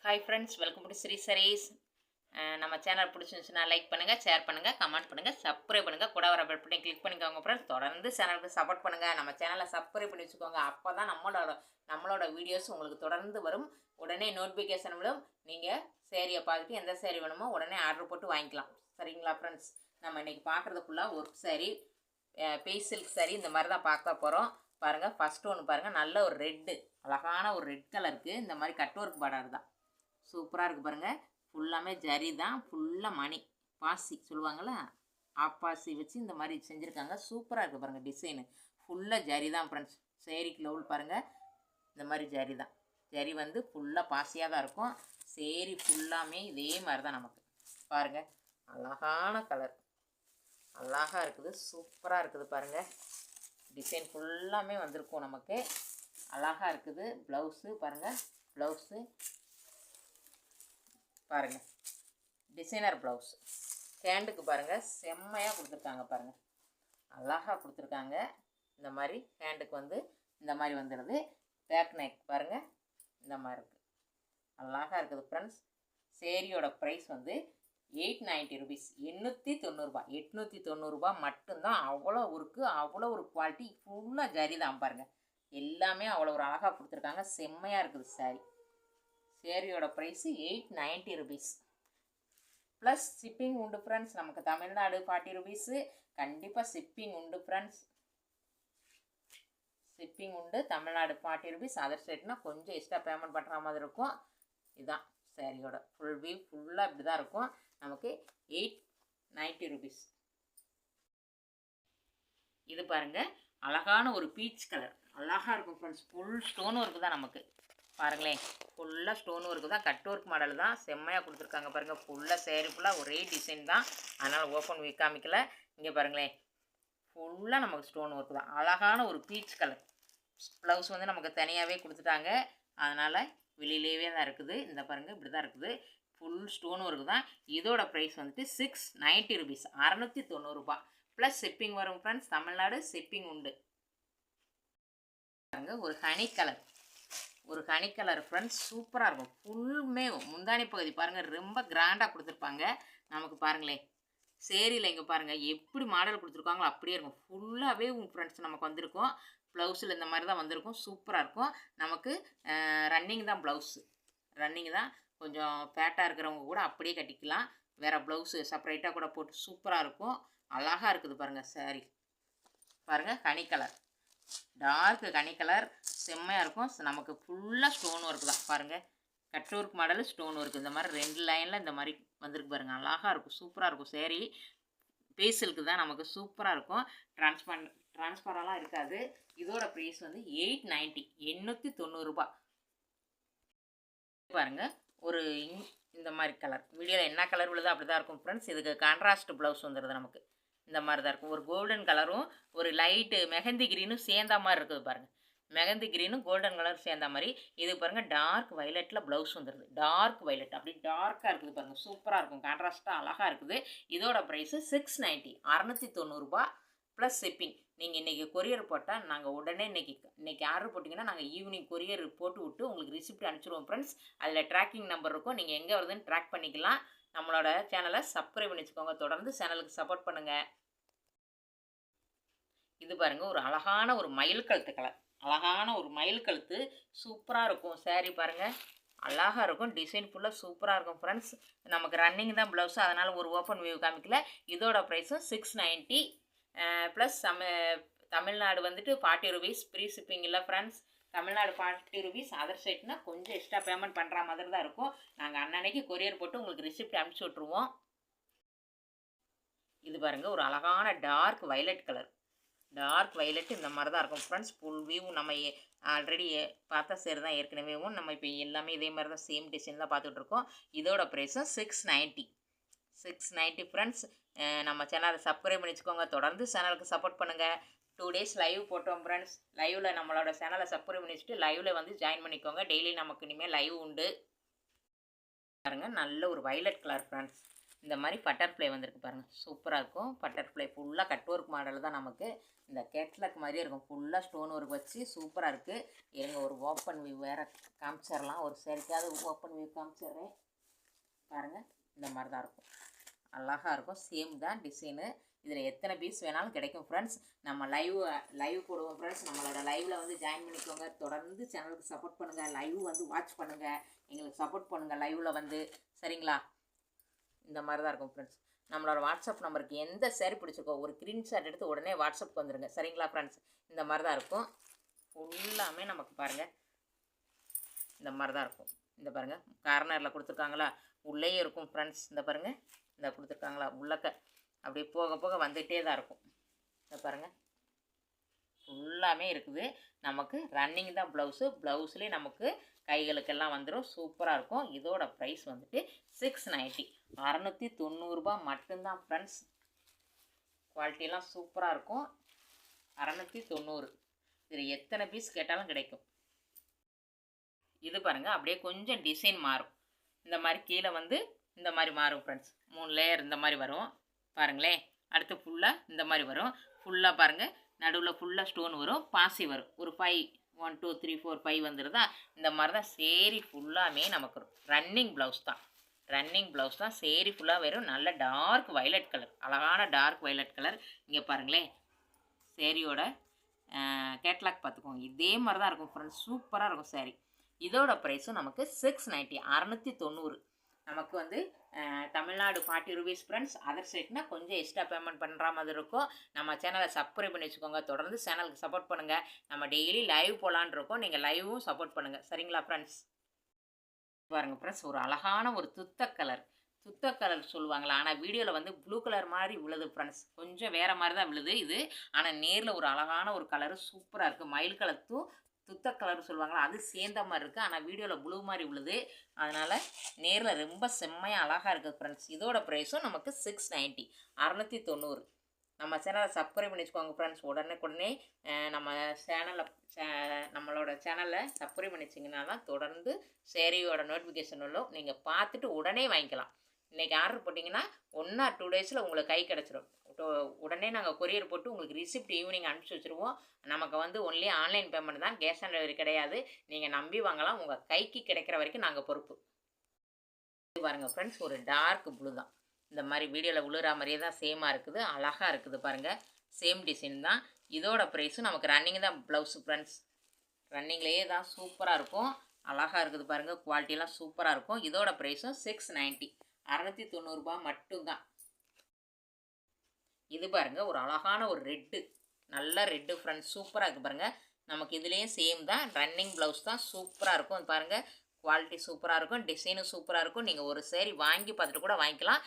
Hi friends, welcome to Sri Sarees. நம்ம channel பிடிச்சிருந்துச்சுன்னா like பண்ணுங்கள், ஷேர் பண்ணுங்கள், கமெண்ட் பண்ணுங்கள், சப்ஸ்கிரைப் பண்ணுங்கள், கூட வர பெல் பட்டனை கிளிக் பண்ணிக்கோங்க ஃப்ரெண்ட்ஸ். தொடர்ந்து சேனலுக்கு சப்போர்ட் பண்ணுங்கள். நம்ம சேனலை சப்ஸ்கிரைப் பண்ணி வச்சுக்கோங்க. அப்போ தான் நம்மளோட வீடியோஸ் உங்களுக்கு தொடர்ந்து வரும். உடனே நோட்டிஃபிகேஷன் விடும். நீங்கள் சேரீயை பார்த்துட்டு எந்த சேரீ வேணுமோ உடனே ஆர்டர் போட்டு வாங்கிக்கலாம். சரிங்களா ஃப்ரெண்ட்ஸ்? நம்ம இன்றைக்கி பார்க்குறதுக்குள்ள work sari, base silk sari இந்த மாதிரி தான் பார்க்க போகிறோம். பாருங்கள், ஃபஸ்ட்டு ஒன்று பாருங்கள், நல்ல ஒரு ரெட்டு, அழகான ஒரு ரெட் கலருக்கு இந்த மாதிரி கட் ஒர்க் பார்டர் தான். சூப்பராக இருக்குது பாருங்கள். ஃபுல்லாமே ஜரி தான், ஃபுல்லாக மணி பாசி சொல்லுவாங்கள்ல, ஆப்பாசி வச்சு இந்த மாதிரி செஞ்சுருக்காங்க. சூப்பராக இருக்குது பாருங்கள். டிசைனு ஃபுல்லாக ஜரி தான் ஃப்ரெண்ட்ஸ். சேரீக்கு லெவல் பாருங்கள், இந்த மாதிரி ஜரி தான். ஜரி வந்து ஃபுல்லாக பாசியாக தான் இருக்கும். சேரீ ஃபுல்லாமே இதே மாதிரி தான் நமக்கு. பாருங்கள், அழகான கலர், அழகாக இருக்குது, சூப்பராக இருக்குது பாருங்கள். டிசைன் ஃபுல்லாமே வந்திருக்கும் நமக்கு. அழகாக இருக்குது. ப்ளவுஸு பாருங்கள், ப்ளவுஸு பாருங்கள், டிசைனர் ப்ளவுஸ். ஹேண்டுக்கு பாருங்கள், செம்மையாக கொடுத்துருக்காங்க பாருங்கள், அழகாக கொடுத்துருக்காங்க. இந்த மாதிரி ஹேண்டுக்கு வந்து இந்த மாதிரி வந்துடுது. பேக் நெக் பாருங்கள், இந்த மாதிரி இருக்குது, அழகாக இருக்குது ஃப்ரெண்ட்ஸ். சேரீயோட ப்ரைஸ் வந்து 890 ருபீஸ், 890 ரூபா. 890 ரூபா மட்டும்தான். அவ்வளோ இருக்குது, அவ்வளோ ஒரு குவாலிட்டி, ஃபுல்லாக ஜரி தான் பாருங்கள். எல்லாமே அவ்வளோ ஒரு அழகாக கொடுத்துருக்காங்க. செம்மையாக இருக்குது சாரி. சேரீயோட ப்ரைஸு 890 ருபீஸ் ப்ளஸ் ஷிப்பிங் உண்டு ஃப்ரெண்ட்ஸ். நமக்கு தமிழ்நாடு 40 ருபீஸு. கண்டிப்பாக ஷிப்பிங் உண்டு ஃப்ரெண்ட்ஸ், ஷிப்பிங் உண்டு. தமிழ்நாடு 40 ருபீஸ், அதர் ஸ்டேட்னா கொஞ்சம் எக்ஸ்ட்ரா பேமெண்ட் பண்ணுற மாதிரி இருக்கும். இதுதான் சேரீயோட ஃபுல் வியூ. ஃபுல்லாக இப்படி தான் இருக்கும். நமக்கு 890 ருபீஸ். இது பாருங்கள், அழகான ஒரு பீச் கலர், அழகாக இருக்கும் ஃப்ரெண்ட்ஸ். ஃபுல் ஸ்டோன் ஒர்க்கு தான் நமக்கு. பாருங்களேன், ஃபுல்லாக ஸ்டோன் ஒர்க்கு தான், கட் ஒர்க் மாடல் தான். செம்மையாக கொடுத்துருக்காங்க பாருங்கள். ஃபுல்லாக சேரீ ஃபுல்லாக ஒரே டிசைன் தான், அதனால் ஓப்பன் காமிக்கல. இங்கே பாருங்களேன், ஃபுல்லாக நமக்கு ஸ்டோன் ஒர்க்கு தான். அழகான ஒரு பீச் கலர். ப்ளவுஸ் வந்து நமக்கு தனியாகவே கொடுத்துட்டாங்க, அதனால் வெளியிலேயே தான் இருக்குது. இந்த பாருங்கள், இப்படி தான் இருக்குது. ஃபுல் ஸ்டோன் ஒர்க்கு தான். இதோட ப்ரைஸ் வந்துட்டு 690 ருபீஸ், 690 ரூபா ப்ளஸ் ஷிப்பிங் வரும் ஃப்ரெண்ட்ஸ். தமிழ்நாடு ஷிப்பிங் உண்டு. பாருங்கள், ஒரு ஹனி கலர், ஒரு ஹனி கலர் ஃப்ரெண்ட்ஸ். சூப்பராக இருக்கும். ஃபுல்லுமே முந்தானி பகுதி பாருங்கள், ரொம்ப கிராண்டாக கொடுத்துருப்பாங்க நமக்கு. பாருங்களேன், சேரீயில் இங்கே பாருங்கள் எப்படி மாடல் கொடுத்துருக்காங்களோ அப்படியே இருக்கும். ஃபுல்லாகவே ஃப்ரெண்ட்ஸ் நமக்கு வந்திருக்கும். ப்ளவுஸில் இந்த மாதிரி தான் வந்திருக்கும். சூப்பராக இருக்கும். நமக்கு ரன்னிங் தான் ப்ளவுஸு, ரன்னிங் தான். கொஞ்சம் ஃபேட்டாக இருக்கிறவங்க கூட அப்படியே கட்டிக்கலாம். வேறு ப்ளவுஸு செப்பரேட்டாக கூட போட்டு சூப்பராக இருக்கும். அழகாக இருக்குது பாருங்கள் சாரீ. பாருங்கள், honey colour, dark honey colour, செம்மையாக இருக்கும். நமக்கு ஃபுல்லாக ஸ்டோன் ஒர்க்கு தான் பாருங்கள். Cut work model, stone work, இந்த மாதிரி 2 லைனில் இந்த மாதிரி வந்திருக்கு பாருங்கள். அழகாக இருக்கும், சூப்பராக இருக்கும். சேரீ பேசலுக்கு தான் நமக்கு. சூப்பராக இருக்கும். டிரான்ஸ்பரெலாம் இருக்காது. இதோட ப்ரைஸ் வந்து 890, 890 ரூபா. பாருங்கள், ஒரு இந்த மாதிரி கலர், வீடியோவில் என்ன கலர் விழுதோ அப்படி தான் இருக்கும் ஃப்ரெண்ட்ஸ். இதுக்கு கான்ட்ராஸ்ட் ப்ளவுஸ் வந்துடுது நமக்கு. இந்த மாதிரி தான் இருக்கும். ஒரு கோல்டன் கலரும் ஒரு லைட்டு மெஹந்தி க்ரீனும் சேர்ந்த மாதிரி இருக்குது பாருங்கள். மெஹந்தி க்ரீனும் கோல்டன் கலர் சேர்ந்த மாதிரி. இது பாருங்கள், டார்க் வயலட்டில் ப்ளவுஸ் வந்துடுது. டார்க் வயலட், அப்படி டார்க்காக இருக்குது பாருங்கள். சூப்பராக இருக்கும். கான்ட்ராஸ்ட்டாக அழகாக இருக்குது. இதோட ப்ரைஸு 690, 690 ரூபா ப்ளஸ் ஷிப்பிங். நீங்கள் இன்றைக்கி கொரியர் போட்டால் நாங்கள் உடனே இன்றைக்கி ஆர்டர் போட்டிங்கன்னா நாங்கள் ஈவினிங் கொரியர் போட்டு விட்டு உங்களுக்கு ரிசிப்ட் அனுப்பிச்சிடுவோம் ஃப்ரெண்ட்ஸ். அதில் ட்ராக்கிங் நம்பர் இருக்கும், நீங்கள் எங்கே வருதுன்னு ட்ராக் பண்ணிக்கலாம். நம்மளோட சேனலை சப்ஸ்கிரைப் பண்ணி வச்சுக்கோங்க. தொடர்ந்து சேனலுக்கு சப்போர்ட் பண்ணுங்கள். இது பாருங்கள், ஒரு அழகான ஒரு மயில் கழுத்து கலர், அழகான ஒரு மயில் கழுத்து. சூப்பராக இருக்கும் சேரீ பாருங்கள், அழகாக இருக்கும். டிசைன் ஃபுல்லாக சூப்பராக இருக்கும் ஃப்ரெண்ட்ஸ். நமக்கு ரன்னிங் தான் ப்ளவுஸு, அதனால் ஒரு ஓப்பன் வியூ காமிக்கல. இதோட ப்ரைஸும் 690 ப்ளஸ் தமிழ்நாடு வந்துட்டு 40 ருபீஸ். ஃப்ரீ ஷிப்பிங் இல்லை ஃப்ரெண்ட்ஸ். தமிழ்நாடு 40 ருபீஸ், அதர் சைட்னா கொஞ்சம் எக்ஸ்ட்ரா பேமெண்ட் பண்ணுற மாதிரி தான் இருக்கும். நாங்கள் அன்னன்னைக்கு கொரியர் போட்டு உங்களுக்கு ரிசிப்ட் அனுப்பிச்சி விட்ருவோம். இது பாருங்கள், ஒரு அழகான dark violet colour, dark violet இந்த மாதிரி தான் இருக்கும் ஃப்ரெண்ட்ஸ். ஃபுல் வியூ நம்ம ஆல்ரெடி பார்த்தா சரி தான். ஏற்கனவேவும் நம்ம இப்போ எல்லாமே இதே மாதிரி தான், சேம் டிசைன் தான் பார்த்துட்ருக்கோம். இதோட ப்ரைஸும் 690 ஃப்ரெண்ட்ஸ். நம்ம சேனலை சப்ஸ்கிரைப் பண்ணி வச்சுக்கோங்க. தொடர்ந்து சேனலுக்கு சப்போர்ட் பண்ணுங்கள். 2 டேஸ் லைவ் போட்டோம் ஃப்ரெண்ட்ஸ். லைவில் நம்மளோட சேனலை சப்ஸ்கிரைப் பண்ணி வச்சுட்டு லைவில் வந்து ஜாயின் பண்ணிக்கோங்க. டெய்லி நமக்கு இனிமேல் லைவ் உண்டு. பாருங்கள், நல்ல ஒரு வயலட் கலர் ஃப்ரெண்ட்ஸ். இந்த மாதிரி பட்டர்ஃப்ளை வந்திருக்கு பாருங்கள், சூப்பராக இருக்கும். பட்டர்ஃப்ளை ஃபுல்லாக கட் ஒர்க் மாடல் தான் நமக்கு. இந்த கேட்லாக் மாதிரியே இருக்கும், ஃபுல்லாக ஸ்டோன் ஒர்க் வச்சு சூப்பராக இருக்குது. எங்க ஒரு ஓப்பன் வியூ வேறு காமிச்சிடலாம், ஒரு சரிக்காவது ஓப்பன் வியூ காமிச்சிட்றேன் பாருங்கள். இந்த மாதிரி தான் இருக்கும், அழகாக இருக்கும். சேம் தான் டிசைனு. இதில் எத்தனை பீஸ் வேணாலும் கிடைக்கும் ஃப்ரெண்ட்ஸ். நம்ம லைவ் போடுவோம் ஃப்ரெண்ட்ஸ். நம்மளோட லைவில் வந்து ஜாயின் பண்ணிக்கோங்க. தொடர்ந்து சேனலுக்கு சப்போர்ட் பண்ணுங்கள். லைவ் வந்து வாட்ச் பண்ணுங்கள், எங்களுக்கு சப்போர்ட் பண்ணுங்கள் லைவில் வந்து, சரிங்களா? இந்த மாதிரி தான் இருக்கும் ஃப்ரெண்ட்ஸ். நம்மளோட வாட்ஸ்அப் நம்பருக்கு எந்த சேரீ பிடிச்சிருக்கோ ஒரு ஸ்க்ரீன்ஷாட் எடுத்து உடனே வாட்ஸ்அப்புக்கு வந்துடுங்க, சரிங்களா ஃப்ரெண்ட்ஸ்? இந்த மாதிரி தான் இருக்கும் ஃபுல்லாமே. நமக்கு பாருங்கள், இந்த மாதிரி தான் இருக்கும். இந்த பாருங்கள், கார்னரில் கொடுத்துருக்காங்களா, உள்ளேயே இருக்கும் ஃப்ரெண்ட்ஸ். இந்த பாருங்கள், இந்த கொடுத்துருக்காங்களா, உள்ளக்க அப்படியே போக போக வந்துகிட்டே தான் இருக்கும். இந்த பாருங்கள், ஃபுல்லாமே இருக்குது. நமக்கு ரன்னிங் தான் ப்ளவுஸு. ப்ளவுஸ்லேயே நமக்கு கைகளுக்கெல்லாம் வந்துடும், சூப்பராக இருக்கும். இதோட ப்ரைஸ் வந்துட்டு 690, 690 ரூபா மட்டும்தான் ஃப்ரெண்ட்ஸ். குவாலிட்டியெல்லாம் சூப்பராக இருக்கும். 690. இதில் எத்தனை பீஸ் கேட்டாலும் கிடைக்கும். இது பாருங்கள், அப்படியே கொஞ்சம் டிசைன் மாறும். இந்த மாதிரி கீழே வந்து இந்த மாதிரி மாறும் ஃப்ரெண்ட்ஸ். 3 லேயர் இந்த மாதிரி வரும் பாருங்களேன். அடுத்து ஃபுல்லாக இந்த மாதிரி வரும். ஃபுல்லாக பாருங்கள், நடுவில் ஃபுல்லாக ஸ்டோன் வரும், பாசி வரும். ஒரு 5 1 2 3 4 5 வந்துடுதா. இந்த மாதிரி தான் சேரீ ஃபுல்லாமே நமக்கு ரன்னிங் ப்ளவுஸ் தான். ரன்னிங் ப்ளவுஸ் தான். சேரீ ஃபுல்லாக வெறும் நல்ல டார்க் வைலட் கலர், அழகான டார்க் வைலட் கலர். இங்கே பாருங்களேன், சேரீயோட கேட்லாக் பார்த்துக்கோங்க. இதே மாதிரி தான் இருக்கும் ஃப்ரெண்ட்ஸ், சூப்பராக இருக்கும் சேரீ. இதோட ப்ரைஸும் நமக்கு 690, 690. நமக்கு வந்து தமிழ்நாடு 40 ரூபீஸ் ஃப்ரெண்ட்ஸ். அதர் ஸ்டேட்னா கொஞ்சம் எக்ஸ்ட்ரா பேமெண்ட் பண்ணுற மாதிரி இருக்கும். நம்ம சேனலை சப்ஸ்கிரைப் பண்ணி வச்சுக்கோங்க. தொடர்ந்து சேனலுக்கு சப்போர்ட் பண்ணுங்கள். நம்ம டெய்லி லைவ் போகலான் இருக்கோம், நீங்கள் லைவும் சப்போர்ட் பண்ணுங்கள், சரிங்களா ஃப்ரெண்ட்ஸ்? பாருங்கள் ஃப்ரெண்ட்ஸ், ஒரு அழகான ஒரு துத்த கலர் சொல்லுவாங்களா, ஆனால் வீடியோவில் வந்து ப்ளூ கலர் மாதிரி விழுது ஃப்ரெண்ட்ஸ். கொஞ்சம் வேறு மாதிரி தான் விழுது இது, ஆனால் நேரில் ஒரு அழகான ஒரு கலரு சூப்பராக இருக்குது. மயில் கலர் துத்த கலர் சொல்லுவாங்களா, அது சேர்ந்த மாதிரி இருக்குது. ஆனால் வீடியோவில் ப்ளூ மாதிரி விழுது, அதனால் நேரில் ரொம்ப செம்மையாக அழகாக இருக்குது ஃப்ரெண்ட்ஸ். இதோட ப்ரைஸும் நமக்கு 690, 690. நம்ம சேனலை சப்ஸ்கிரைப் பண்ணி வச்சுக்கோங்க ஃப்ரெண்ட்ஸ். உடனே நம்ம நம்மளோட சேனலில் சப்ஸ்கிரைப் பண்ணி வச்சிங்கன்னா தான் தொடர்ந்து சேரீயோட நோட்டிஃபிகேஷன் வரும். நீங்கள் பார்த்துட்டு உடனே வாங்கிக்கலாம். இன்றைக்கி ஆர்டர் போட்டிங்கன்னா 1 or 2 டேஸில் உங்களுக்கு கை கிடச்சிரும். உடனே நாங்கள் கொரியர் போட்டு உங்களுக்கு ரிசிப்ட் ஈவினிங் அனுப்பிச்சி வச்சுருவோம். நமக்கு வந்து ஒன்லி ஆன்லைன் பேமெண்ட் தான், கேஷ் ஆன் டெலிவரி கிடையாது. நீங்கள் நம்பி வாங்கலாம், உங்கள் கைக்கு கிடைக்கிற வரைக்கும் நாங்கள் பொறுப்பு. பாருங்கள் ஃப்ரெண்ட்ஸ், ஒரு டார்க் ப்ளூ தான். இந்த மாதிரி வீடியோவில் விழுற மாதிரியே தான் சேமாக இருக்குது, அழகாக இருக்குது பாருங்கள். சேம் டிசைன் தான். இதோட ப்ரைஸும் நமக்கு ரன்னிங் தான் ப்ளவுஸு ஃப்ரெண்ட்ஸ். ரன்னிங்லேயே தான் சூப்பராக இருக்கும், அழகாக இருக்குது பாருங்கள். குவாலிட்டியெல்லாம் சூப்பராக இருக்கும். இதோட ப்ரைஸும் 690, 690 ரூபா மட்டும்தான். இது பாருங்கள், ஒரு அழகான ஒரு ரெட்டு, நல்ல ரெட்டு ஃப்ரெண்ட்ஸ், சூப்பராக இருக்குது பாருங்கள். நமக்கு இதுலேயும் சேம் தான், ரன்னிங் ப்ளவுஸ் தான், சூப்பராக இருக்கும் பாருங்கள். குவாலிட்டி சூப்பராக இருக்கும், டிசைனும் சூப்பராக இருக்கும். நீங்கள் ஒரு சேரீ வாங்கி பார்த்துட்டு கூட வாங்கிக்கலாம்.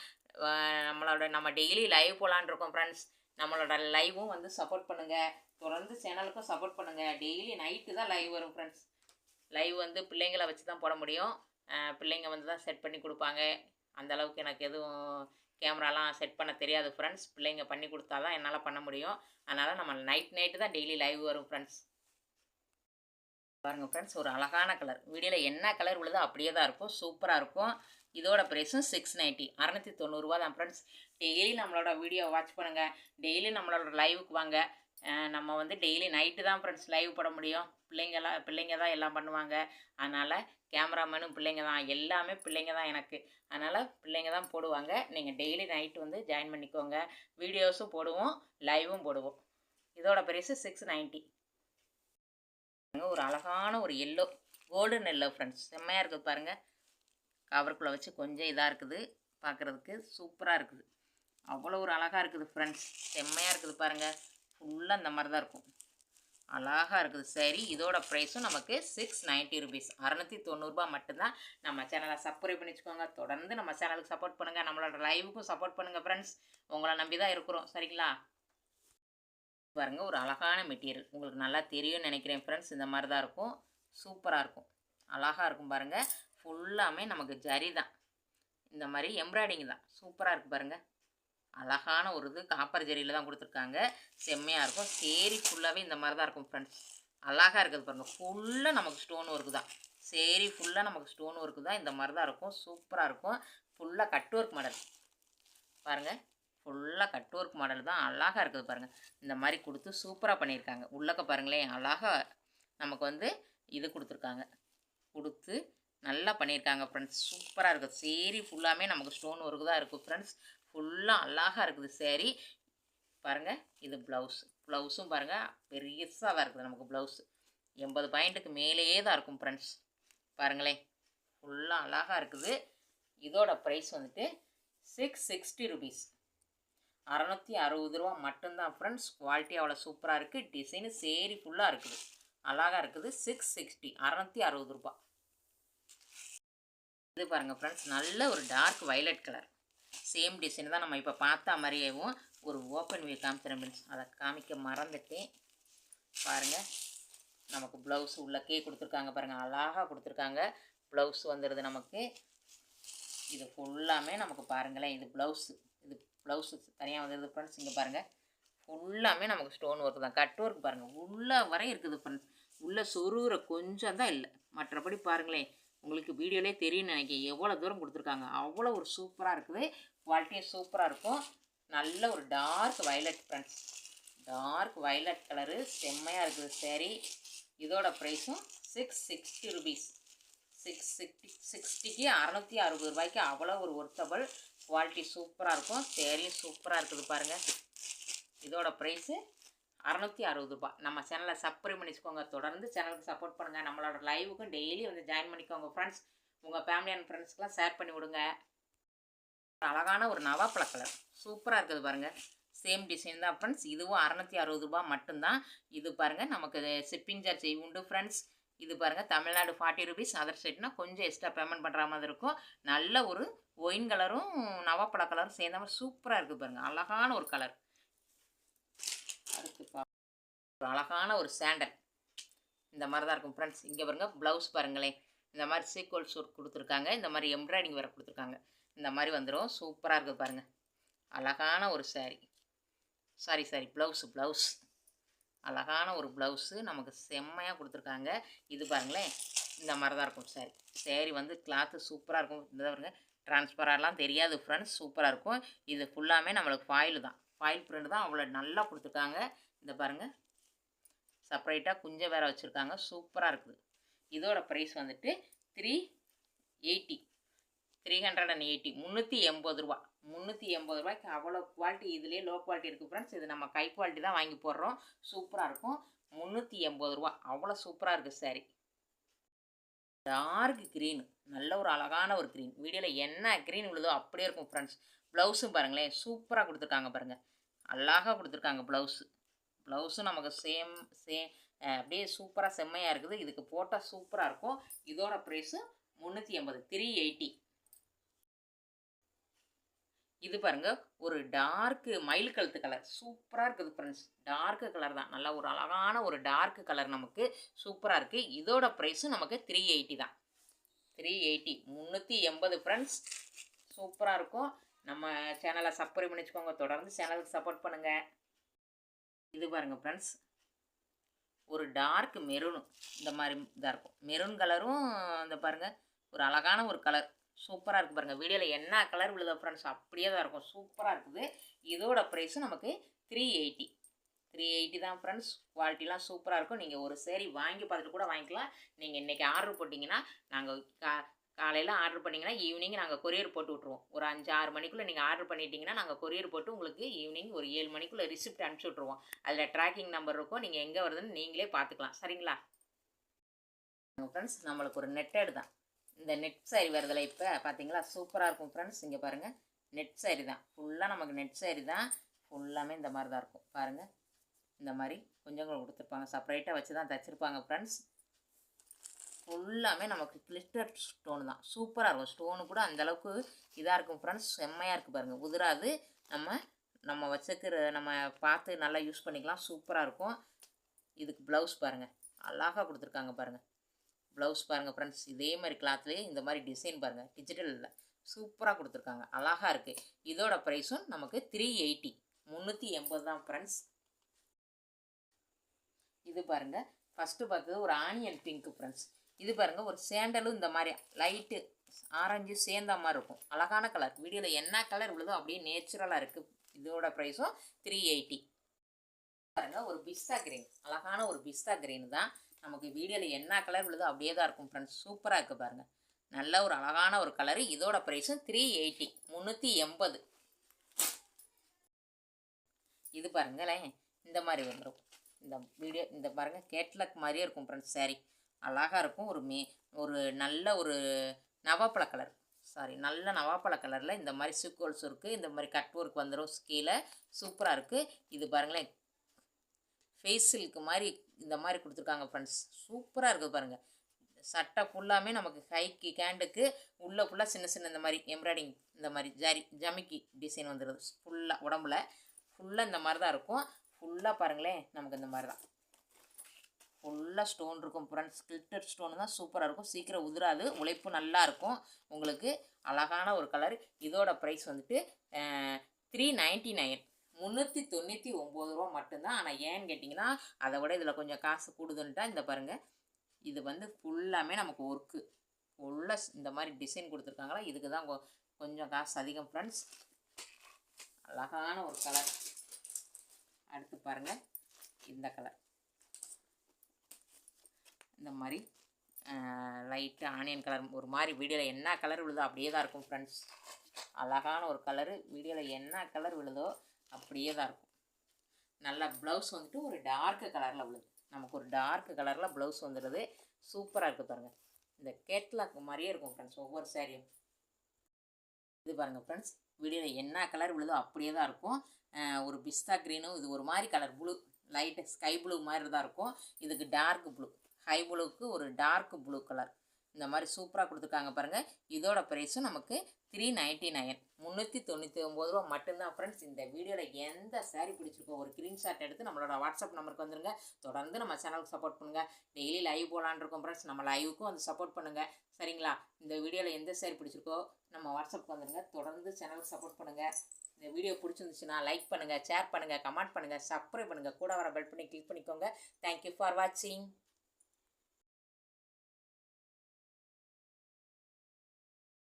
நம்ம டெய்லி லைவ் போகலான் இருக்கோம் ஃப்ரெண்ட்ஸ். நம்மளோட லைவும் வந்து சப்போர்ட் பண்ணுங்கள். தொடர்ந்து சேனலுக்கும் சப்போர்ட் பண்ணுங்கள். டெய்லி நைட்டு தான் லைவ் வரும் ஃப்ரெண்ட்ஸ். லைவ் வந்து பிள்ளைங்களை வச்சு தான் போட முடியும். பிள்ளைங்க வந்து தான் செட் பண்ணி கொடுப்பாங்க. அந்தளவுக்கு எனக்கு எதுவும் கேமராலாம் செட் பண்ண தெரியாது ஃப்ரெண்ட்ஸ். பிள்ளைங்க பண்ணி கொடுத்தா தான் என்னால் பண்ண முடியும். அதனால் நம்ம நைட்டு தான் டெய்லி லைவ் வரும் ஃப்ரெண்ட்ஸ். பாருங்கள் ஃப்ரெண்ட்ஸ், ஒரு அழகான கலர். வீடியோவில் என்ன கலர் உள்ளதோ அப்படியே தான் இருக்கும், சூப்பராக இருக்கும். இதோட ப்ரைஸும் 690, 690 ரூபா தான் ஃப்ரெண்ட்ஸ். டெய்லி நம்மளோட வீடியோ வாட்ச் பண்ணுங்கள். டெய்லி நம்மளோட லைவுக்கு வாங்க. நம்ம வந்து டெய்லி நைட்டு தான் ஃப்ரெண்ட்ஸ் லைவ் போட முடியும். பிள்ளைங்க தான் எல்லாம் பண்ணுவாங்க. அதனால் கேமராமேனும் பிள்ளைங்க தான், எல்லாமே பிள்ளைங்க தான் எனக்கு. அதனால் பிள்ளைங்க தான் போடுவாங்க. நீங்கள் டெய்லி நைட்டு வந்து ஜாயின் பண்ணிக்கோங்க. வீடியோஸும் போடுவோம், லைவும் போடுவோம். இதோட ப்ரைஸு 690. ஒரு அழகான ஒரு எல்லோ, கோல்டன் எல்லோ ஃப்ரெண்ட்ஸ், செம்மையாக இருக்குது பாருங்கள். கவருக்குள்ளே வச்சு கொஞ்சம் இதாக இருக்குது, பார்க்குறதுக்கு சூப்பராக இருக்குது. அவ்வளோ ஒரு அழகாக இருக்குது ஃப்ரெண்ட்ஸ், செம்மையாக இருக்குது பாருங்கள். ஃபுல்லாக இந்த மாதிரி தான் இருக்கும், அழகாக இருக்குது சரி. இதோட ப்ரைஸும் நமக்கு 690 ருபீஸ், 690 ரூபா மட்டும்தான். நம்ம சேனலை சப்ஸ்கிரைப் பண்ணி வச்சுக்கோங்க. தொடர்ந்து நம்ம சேனலுக்கு சப்போர்ட் பண்ணுங்கள். நம்மளோட லைவுக்கும் சப்போர்ட் பண்ணுங்கள் ஃப்ரெண்ட்ஸ். உங்களை நம்பி தான் இருக்கிறோம், சரிங்களா? பாருங்கள், ஒரு அழகான மெட்டீரியல், உங்களுக்கு நல்லா தெரியும்னு நினைக்கிறேன் ஃப்ரெண்ட்ஸ். இந்த மாதிரி தான் இருக்கும், சூப்பராக இருக்கும், அழகாக இருக்கும் பாருங்கள். ஃபுல்லாமே நமக்கு ஜரி தான், இந்த மாதிரி எம்ப்ராய்டிங் தான், சூப்பராக இருக்குது பாருங்கள். அழகான ஒரு இது காப்பர் ஜரியில் தான் கொடுத்துருக்காங்க, செம்மையாக இருக்கும். சேரீ ஃபுல்லாகவே இந்த மாதிரி தான் இருக்கும் ஃப்ரெண்ட்ஸ், அழகாக இருக்குது பாருங்கள். ஃபுல்லாக நமக்கு ஸ்டோன் ஒர்க்கு தான், சேரீ ஃபுல்லாக நமக்கு ஸ்டோன் ஒர்க்கு தான், இந்த மாதிரி தான் இருக்கும், சூப்பராக இருக்கும். ஃபுல்லாக கட் ஒர்க் மாடல், பாருங்கள். ஃபுல்லாக கட் ஒர்க் மாடல் தான், அழகாக இருக்குது பாருங்கள். இந்த மாதிரி கொடுத்து சூப்பராக பண்ணியிருக்காங்க. உள்ளக்க பாருங்களேன், அழகாக நமக்கு வந்து இது கொடுத்துருக்காங்க, கொடுத்து நல்லா பண்ணியிருக்காங்க ஃப்ரெண்ட்ஸ். சூப்பராக இருக்குது. சேரீ ஃபுல்லாமே நமக்கு ஸ்டோன் ஒர்க்கு தான் இருக்குது ஃப்ரெண்ட்ஸ். ஃபுல்லாக அழகாக இருக்குது சேரீ. பாருங்கள், இது ப்ளவுஸும் பாருங்கள் பெருசாக தான் இருக்குது நமக்கு ப்ளவுஸு. 80 பாயிண்ட்டுக்கு மேலேயே தான் இருக்கும் ஃப்ரெண்ட்ஸ். பாருங்களேன், ஃபுல்லாக அழகாக இருக்குது. இதோட ப்ரைஸ் வந்துட்டு 660 ருபீஸ், 660 ரூபா மட்டும்தான் ஃப்ரெண்ட்ஸ். குவாலிட்டி அவ்வளோ சூப்பராக இருக்குது. டிசைனு சேரீ ஃபுல்லாக இருக்குது, அழகாக இருக்குது. 660, 660 ரூபா. இது பாருங்கள் ஃப்ரெண்ட்ஸ், நல்ல ஒரு dark violet colour. Same design தான் நம்ம இப்போ பார்த்தா மாதிரியும். ஒரு ஓப்பன் வியூ காமிச்சிடறேன் ஃப்ரெண்ட்ஸ், அதை காமிக்க மறந்துட்டேன். பாருங்கள், நமக்கு ப்ளவுஸ் உள்ளக்கே கொடுத்துருக்காங்க பாருங்கள், அழகாக கொடுத்துருக்காங்க. ப்ளவுஸ் வந்துடுது நமக்கு. இது ஃபுல்லாமே நமக்கு பாருங்களேன், இது ப்ளவுஸு தனியாக வந்துடுது ஃப்ரெண்ட்ஸ். இங்கே பாருங்கள், ஃபுல்லாமே நமக்கு ஸ்டோன் ஒர்க் தான், கட் ஒர்க் பாருங்கள் உள்ளே வரை இருக்குது ஃப்ரெண்ட்ஸ். உள்ளே சொருகிற கொஞ்சம் தான் இல்லை, மற்றபடி பாருங்களேன், உங்களுக்கு வீடியோலே தெரியும்னு நினைக்கிறேன் எவ்வளோ தூரம் கொடுத்துருக்காங்க. அவ்வளோ ஒரு சூப்பராக இருக்குது. குவாலிட்டியும் சூப்பராக இருக்கும். நல்ல ஒரு dark violet friends, dark violet colour செம்மையாக இருக்குது சேரீ. இதோட ப்ரைஸும் 660 ருபீஸ். 660க்கு 660 ரூபாய்க்கு அவ்வளோ ஒரு ஒர்த்தபிள். குவாலிட்டி சூப்பராக இருக்கும். சேரீயும் சூப்பராக இருக்குது பாருங்கள். இதோட ப்ரைஸு 660 ரூபா. நம்ம சேனலை சப்ஸ்கிரைப் பண்ணி வச்சுக்கோங்க. தொடர்ந்து சேனலுக்கு சப்போர்ட் பண்ணுங்கள். நம்மளோட லைவுக்கும் டெய்லி வந்து ஜாயின் பண்ணிக்கோங்க ஃப்ரெண்ட்ஸ். உங்கள் ஃபேமிலி அண்ட் ஃப்ரெண்ட்ஸ்க்கெலாம் ஷேர் பண்ணி விடுங்க. அழகான ஒரு நவாப்பழ கலர் சூப்பராக இருக்குது பாருங்கள். சேம் டிசைன் தான் ஃப்ரெண்ட்ஸ். இதுவும் 660 ரூபா மட்டும்தான். இது பாருங்கள், நமக்கு ஷிப்பிங் சார்ஜ் உண்டு ஃப்ரெண்ட்ஸ். இது பாருங்கள், தமிழ்நாடு 40 ருபீஸ். அதர் ஸ்டேட்னா கொஞ்சம் எக்ஸ்ட்ரா பேமெண்ட் பண்ணுற மாதிரி இருக்கும். நல்ல ஒரு ஒயின் கலரும் நவாப்பழ கலரும் சேர்ந்த மாதிரி சூப்பராக இருக்குது பாருங்கள். அழகான ஒரு கலர். அடுத்து ஒரு அழகான ஒரு சாண்டல் இந்த மாதிரி தான் இருக்கும் ஃப்ரெண்ட்ஸ். இங்கே பாருங்கள், ப்ளவுஸ் பாருங்களேன், இந்த மாதிரி சீக்வல்ஸ் ஒர்க் கொடுத்துருக்காங்க. இந்த மாதிரி எம்ப்ராய்டிங் வேறு கொடுத்துருக்காங்க. இந்த மாதிரி வந்துடும். சூப்பராக இருக்குது பாருங்கள். அழகான ஒரு சாரி ப்ளவுஸ் அழகான ஒரு ப்ளவுஸு நமக்கு செம்மையாக கொடுத்துருக்காங்க. இது பாருங்களேன், இந்த மாதிரி தான் இருக்கும் சேரீ வந்து கிளாத்து சூப்பராக இருக்கும். இந்த பாருங்க, ட்ரான்ஸ்பரெல்லாம் தெரியாது ஃப்ரெண்ட்ஸ், சூப்பராக இருக்கும். இது ஃபுல்லாமே நம்மளுக்கு ஃபாயில் தான், ஃபாயில் பிரிண்ட் தான், அவ்வளோ நல்லா கொடுத்துருக்காங்க. இந்த பாருங்கள், செப்பரேட்டாக குஞ்சை வேறு வச்சுருக்காங்க. சூப்பராக இருக்குது. இதோட ப்ரைஸ் வந்துட்டு 380, 380 ரூபா. 380 ரூபாய்க்கு அவ்வளோ குவாலிட்டி. இதுலேயே லோ குவாலிட்டி இருக்குது ஃப்ரெண்ட்ஸ். இது நம்ம கை குவாலிட்டி தான் வாங்கி போடுறோம். சூப்பராக இருக்கும். 380 ரூபா, அவ்வளோ சூப்பராக இருக்குது சாரி. டார்க் க்ரீன், நல்ல ஒரு அழகான ஒரு க்ரீன். வீடியோவில் என்ன க்ரீன் விழுதோ அப்படியே இருக்கும் ஃப்ரெண்ட்ஸ். ப்ளவுஸும் பாருங்களேன், சூப்பராக கொடுத்துருக்காங்க பாருங்கள், அழகாக கொடுத்துருக்காங்க ப்ளவுஸும் நமக்கு சேம் அப்படியே சூப்பராக செம்மையாக இருக்குது. இதுக்கு போட்டால் சூப்பராக இருக்கும். இதோட ப்ரைஸு 380, 380. இது பாருங்கள், ஒரு டார்க்கு மயில் கழுத்து கலர் சூப்பராக இருக்குது ஃப்ரெண்ட்ஸ். டார்க்கு கலர் தான், நல்லா ஒரு அழகான ஒரு டார்க்கு கலர் நமக்கு சூப்பராக இருக்குது. இதோட ப்ரைஸும் நமக்கு 380 தான். 380, 380 ஃப்ரெண்ட்ஸ். சூப்பராக இருக்கும். நம்ம சேனலை சப்ஸ்கிரைப் பண்ணி வச்சுக்கோங்க. தொடர்ந்து சேனலுக்கு சப்போர்ட் பண்ணுங்கள். இது பாருங்கள் ஃப்ரெண்ட்ஸ், ஒரு டார்க் மெரூனு இந்த மாதிரி இதாக இருக்கும். மெரூன் கலரும் இந்த பாருங்கள், ஒரு அழகான ஒரு கலர் சூப்பராக இருக்குது பாருங்கள். வீடியோவில் என்ன கலர் விழுதோ ஃப்ரெண்ட்ஸ் அப்படியே தான் இருக்கும். சூப்பராக இருக்குது. இதோட ப்ரைஸும் நமக்கு 380 தான் ஃப்ரெண்ட்ஸ். குவாலிட்டிலாம் சூப்பராக இருக்கும். நீங்கள் ஒரு சேரீ வாங்கி பார்த்துட்டு கூட வாங்கிக்கலாம். நீங்கள் இன்றைக்கி ஆர்டர் போட்டிங்கன்னா, நாங்கள் காலையில் ஆர்டர் பண்ணிங்கன்னா ஈவினிங் நாங்கள் கொரியர் போட்டு விட்ருவோம். ஒரு 5-6 மணிக்குள்ளே நீங்கள் ஆர்டர் பண்ணிட்டீங்கன்னா நாங்கள் கொரியர் போட்டு உங்களுக்கு ஈவினிங் ஒரு 7 மணிக்குள்ளே ரிசிப்ட் அனுப்பிச்சி விட்ருவோம். அதில் ட்ராக்கிங் நம்பர் இருக்கும். நீங்கள் எங்கே வருதுன்னு நீங்களே பார்த்துக்கலாம். சரிங்களா ஃப்ரெண்ட்ஸ்? நம்மளுக்கு ஒரு நெட்டட் தான். இந்த நெட் சாரி வருதில்ல, இப்போ பார்த்தீங்களா, சூப்பராக இருக்கும் ஃப்ரெண்ட்ஸ். இங்கே பாருங்கள், நெட் சாரி தான். ஃபுல்லாக நமக்கு நெட் சாரி தான். ஃபுல்லாமே இந்த மாதிரி தான் இருக்கும் பாருங்கள். இந்த மாதிரி கொஞ்சம் கொடுத்துருப்பாங்க, செப்பரேட்டாக வச்சு தான் தைச்சிருப்பாங்க ஃப்ரெண்ட்ஸ். ஃபுல்லாமே நமக்கு கிளிஸ்டர் ஸ்டோன் தான். சூப்பராக இருக்கும். ஸ்டோனு கூட அந்தளவுக்கு இதாக இருக்கும் ஃப்ரெண்ட்ஸ். செம்மையாக இருக்குது பாருங்கள். உதிராது. நம்ம வச்சுக்கிற நம்ம பார்த்து நல்லா யூஸ் பண்ணிக்கலாம். சூப்பராக இருக்கும். இதுக்கு ப்ளவுஸ் பாருங்கள், அழகாக கொடுத்துருக்காங்க பாருங்கள். ப்ளவுஸ் பாருங்கள் ஃப்ரெண்ட்ஸ். இதே மாதிரி கிளாத்லேயே இந்த மாதிரி டிசைன் பாருங்கள், டிஜிட்டல் இல்லை, சூப்பராக கொடுத்துருக்காங்க. அழகாக இருக்குது. இதோட ப்ரைஸும் நமக்கு 380, 380 தான் ஃப்ரெண்ட்ஸ். இது பாருங்கள், ஃபஸ்ட்டு பார்த்தது ஒரு ஆனியன் பிங்க்கு ஃப்ரெண்ட்ஸ். இது பாருங்கள், ஒரு சேண்டலும் இந்த மாதிரி லைட்டு ஆரஞ்சு சேர்ந்த மாதிரி இருக்கும். அழகான கலர். வீடியோவில் என்ன கலர் விழுதோ அப்படியே நேச்சுரலாக இருக்குது. இதோட ப்ரைஸும் 380. பாருங்க, ஒரு பிஸ்தா கிரீன், அழகான ஒரு பிஸ்தா கிரீன் தான். நமக்கு வீடியோவில் என்ன கலர் விழுதோ அப்படியே தான் இருக்கும் ஃப்ரெண்ட்ஸ். சூப்பராக இருக்குது பாருங்கள். நல்ல ஒரு அழகான ஒரு கலரு. இதோட ப்ரைஸும் 380, 380. இது பாருங்களேன், இந்த மாதிரி வந்துடும். இந்த வீடியோ இந்த பாருங்கள், கேட்லாக் மாதிரியே இருக்கும் ஃப்ரெண்ட்ஸ். சாரி அழகாக இருக்கும். ஒரு நல்ல ஒரு நவாப்பழ கலர், நல்ல நவாப்பழ கலரில் இந்த மாதிரி சீக்வல்ஸ் இருக்குது. இந்த மாதிரி கட் ஒர்க் வந்துடும் கீழே. சூப்பராக இருக்குது. இது பாருங்களேன், ஃபேஸ் சில்க்கு மாதிரி இந்த மாதிரி கொடுத்துருக்காங்க ஃப்ரெண்ட்ஸ். சூப்பராக இருக்குது பாருங்கள். சட்டை ஃபுல்லாமே நமக்கு கைக்கு கேண்டுக்கு உள்ளே ஃபுல்லாக சின்ன சின்ன இந்த மாதிரி எம்ப்ராய்டிங், இந்த மாதிரி ஜமிக்கி டிசைன் வந்துடுது. ஃபுல்லாக உடம்புல ஃபுல்லாக இந்த மாதிரி தான் இருக்கும். ஃபுல்லாக பாருங்களேன், நமக்கு இந்த மாதிரி தான் ஃபுல்லாக ஸ்டோன் இருக்கும் ஃப்ரெண்ட்ஸ். கிளிட்டர் ஸ்டோன் தான். சூப்பராக இருக்கும். சீக்கிரம் உதிராது. உழைப்பு நல்லா இருக்கும் உங்களுக்கு. அழகான ஒரு கலர். இதோட ப்ரைஸ் வந்துட்டு 399, 399 ரூபா மட்டும்தான். ஆனால் ஏன்னு கேட்டிங்கன்னா, அதை விட இதில் கொஞ்சம் காசு கூடுதுன்ட்டா இந்த பாருங்கள், இது வந்து ஃபுல்லாமே நமக்கு ஒர்க்கு ஃபுல்லாக இந்த மாதிரி டிசைன் கொடுத்துருக்காங்களா, இதுக்கு தான் கொஞ்சம் காசு அதிகம் ஃப்ரெண்ட்ஸ். அழகான ஒரு கலர். அடுத்து பாருங்கள், இந்த கலர் இந்த மாதிரி லைட்டு ஆனியன் கலர். ஒரு மாதிரி வீடியோவில் என்ன கலர் விழுதோ அப்படியே தான் இருக்கும் ஃப்ரெண்ட்ஸ். அழகான ஒரு கலரு. வீடியோவில் என்ன கலர் விழுதோ அப்படியே தான் இருக்கும். நல்ல ப்ளவுஸ் வந்துட்டு ஒரு டார்க்கு கலரில் விழுது. நமக்கு ஒரு டார்க்கு கலரில் ப்ளவுஸ் வந்துடுது. சூப்பராக இருக்குது பாருங்கள். இந்த கேட்லாக் மாதிரியே இருக்கும் ஃப்ரெண்ட்ஸ் ஒவ்வொரு சாரியும். இது பாருங்கள் ஃப்ரெண்ட்ஸ், வீடியோவில் என்ன கலர் விழுதோ அப்படியே தான் இருக்கும். ஒரு பிஸ்தா க்ரீனும், இது ஒரு மாதிரி colour blue, light sky blue மாதிரி தான் இருக்கும். இதுக்கு டார்க் ப்ளூ, ஹை ப்ளூக்கு ஒரு டார்க் ப்ளூ கலர். இந்த மாதிரி சூப்பராக கொடுத்துருக்காங்க பாருங்கள். இதோட ப்ரைஸும் நமக்கு 399, 399 ரூபா மட்டும்தான் ஃப்ரெண்ட்ஸ். இந்த வீடியோவில் எந்த சாரீ பிடிச்சிருக்கோ ஒரு ஸ்க்ரீன்ஷாட் எடுத்து நம்மளோட வாட்ஸ்அப் நம்பருக்கு வந்துருங்க. தொடர்ந்து நம்ம சேனலுக்கு சப்போர்ட் பண்ணுங்கள். டெய்லி லைவ் போகலான்னு இருக்கோம் ஃப்ரெண்ட்ஸ். நம்ம லைவுக்கும் வந்து சப்போர்ட் பண்ணுங்கள் சரிங்களா. இந்த வீடியோவில் எந்த சாரீ பிடிச்சிருக்கோ நம்ம வாட்ஸ்அப்புக்கு வந்துருங்க. தொடர்ந்து சேனலுக்கு சப்போர்ட் பண்ணுங்கள். இந்த வீடியோ பிடிச்சிருந்துச்சுன்னா லைக் பண்ணுங்கள், ஷேர் பண்ணுங்கள், கமெண்ட் பண்ணுங்கள், சப்ஸ்கிரைப் பண்ணுங்கள். கூட வர பெல் பண்ணி கிளிக் பண்ணிக்கோங்க. தேங்க்யூ ஃபார் வாட்சிங்.